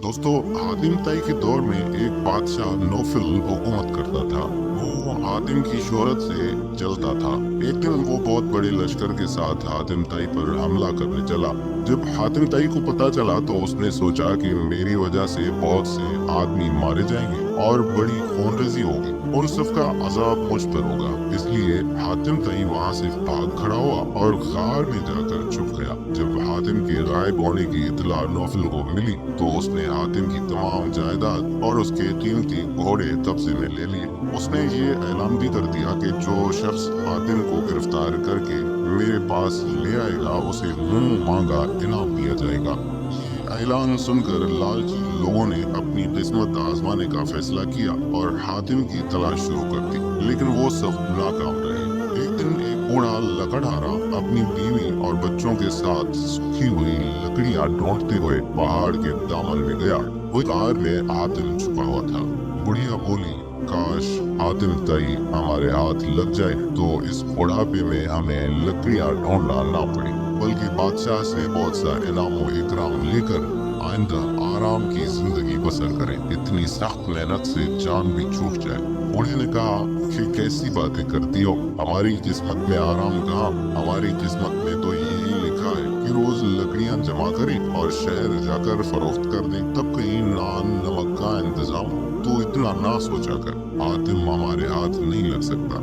दोस्तों, हातिम ताई के दौर में एक बादशाह नौफल हुकूमत करता था। वो हातिम की शोहरत से जलता था। एक दिन वो बहुत बड़े लश्कर के साथ हातिम ताई पर हमला करने चला। जब हातिम ताई को पता चला तो उसने सोचा कि मेरी वजह से बहुत से आदमी मारे जाएंगे और बड़ी खूनरेजी होगी और सबका अजाब मुझ पर होगा। इसलिए हातिम ताई वहाँ से भाग खड़ा हुआ और गार में जाकर छुप गया। जब हातिम के गायब होने की इत्तला नौफल को मिली तो उसने हातिम की तमाम जायदाद और उसके कीमती घोड़े कब्जे में ले लिए। उसने ये ऐलान भी कर दिया कि जो शख्स हातिम को गिरफ्तार करके मेरे पास ले आएगा उसे मुंह मांगा इनाम दिया जाएगा। ये ऐलान सुनकर लालची लोगों ने अपनी किस्मत आजमाने का फैसला किया और हातिम की तलाश शुरू कर दी, लेकिन वो सब नाकाम रहे। एक दिन एक बूढ़ा लकड़हारा अपनी बीवी और बच्चों के साथ सूखी हुई लकड़ियां ढूंढते हुए पहाड़ के दामन में गया। वो कार में हातिम छुपा हुआ था। बुढ़िया बोली, काश हातिम ताई हमारे हाथ लग जाए तो इस बुढ़ापे में हमें लकड़ियां ढूंढना ना पड़े, बल्कि बादशाह से बहुत सा इनाम व इकराम लेकर आइंदा आराम की जिंदगी बसर करें। इतनी सख्त मेहनत से जान भी छूट जाए। बूढ़े ने कहा कि कैसी बातें करती हो, हमारी किस्मत में आराम कहाँ। हमारी किस्मत में तो यही लिखा है कि रोज लकड़ियां जमा करें और शहर जाकर फरोख्त कर दें, तब कहीं नान नमक का इंतजाम हो। तो इतना ना सोचा कर, हातिम हमारे हाथ नहीं लग सकता।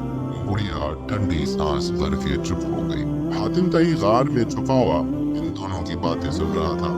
बुढ़िया ठंडी सांस भर के चुप हो गई। हातिम ताई गार में छुपा हुआ इन दोनों की बातें सुन रहा था।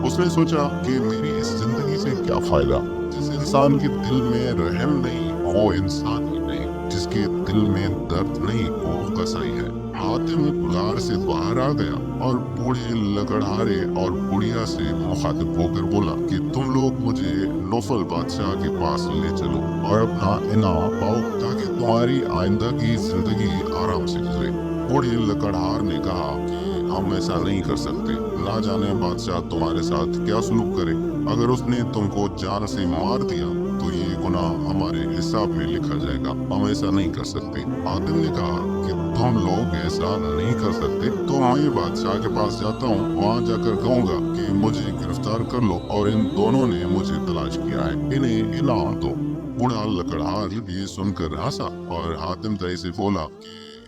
उसने सोचा कि मेरी इस जिंदगी से क्या फायदा। जिस इंसान के दिल में रहम नहीं वो इंसान ही नहीं, जिसके दिल में दर्द नहीं वो कसाई है। हातिम गार से बाहर आ गया और बूढ़े लकड़हारे और बुढ़िया से मुखातिब होकर बोला कि तुम लोग मुझे नौफल बादशाह के पास ले चलो और अपना इनाम पाओ ताकि तुम्हारी आइंदा की जिंदगी आराम से गुजरे। बूढ़े लकड़हार ने कहा कि हम ऐसा नहीं कर सकते, ना जाने बादशाह तुम्हारे साथ क्या सलूक करे। अगर उसने तुमको जान से मार दिया तो ये गुनाह हमारे हिसाब में लिखा जाएगा, हम ऐसा नहीं कर सकते। हातिम ने कहा कि तुम लोग ऐसा नहीं कर सकते तो मैं बादशाह के पास जाता हूँ, वहाँ जाकर कहूँगा कि मुझे गिरफ्तार कर लो और इन दोनों ने मुझे तलाश किया है, इन्हें इनाम दो। बूढ़ा लकड़हार ये सुनकर हंसा और हातिम ताई से बोला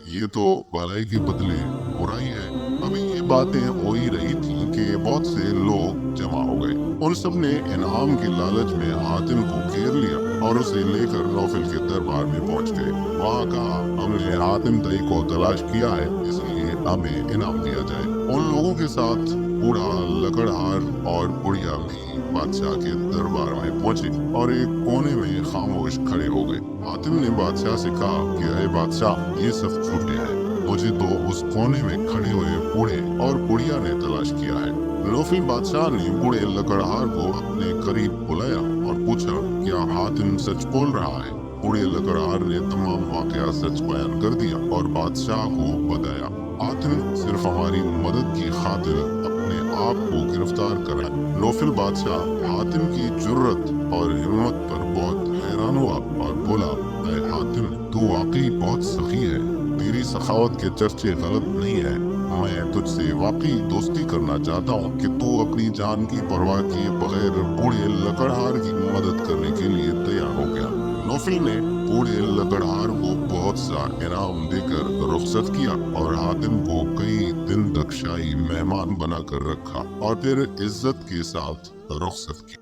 कि ये तो भलाई के बदले बुराई है। अभी ये बातें हो ही रही थी कि बहुत से लोग जमा हो गए। उन सब ने इनाम के लालच में हातिम को घेर लिया और उसे लेकर नौफल के दरबार में पहुंच गए। वहाँ कहा, हमने हातिम ताई को तलाश किया है, इसलिए हमें इनाम दिया जाए। उन लोगों के साथ बूढ़ा लकड़हार और बुढ़िया भी बादशाह के दरबार में पहुंचे और एक कोने में खामोश खड़े हो गए। हातिम ने बादशाह से कहा कि अरे बादशाह, ये सब झूठे हैं, मुझे तो उस कोने में खड़े हुए बूढ़े और बुढ़िया ने तलाश किया है। नौफल बादशाह ने बूढ़े लकड़हार को अपने करीब बुलाया और पूछा, क्या हातिम सच बोल रहा है? बूढ़े लकड़हार ने तमाम वाकया सच बयान कर दिया और बादशाह को बताया। हातिम सिर्फ हमारी मदद की खातिर अपने आप को गिरफ्तार करा। नौफल बादशाह हातिम की जुर्रत और हिम्मत पर बहुत हैरान हुआ और बोला, ऐ हातिम, तू वाकई बहुत सखी है, तेरी सखावत के चर्चे गलत नहीं है। मैं तुझसे वाकई दोस्ती करना चाहता हूँ कि तू अपनी जान की परवाह किए बगैर बूढ़े लकड़हार की मदद करने के लिए तैयार हो गया। नौफल ने बूढ़े लकड़हार को बहुत सा इनाम देकर रुखसत किया और हातिम को कई दिन तक शाही मेहमान बनाकर रखा और फिर इज्जत के साथ रुखसत किया।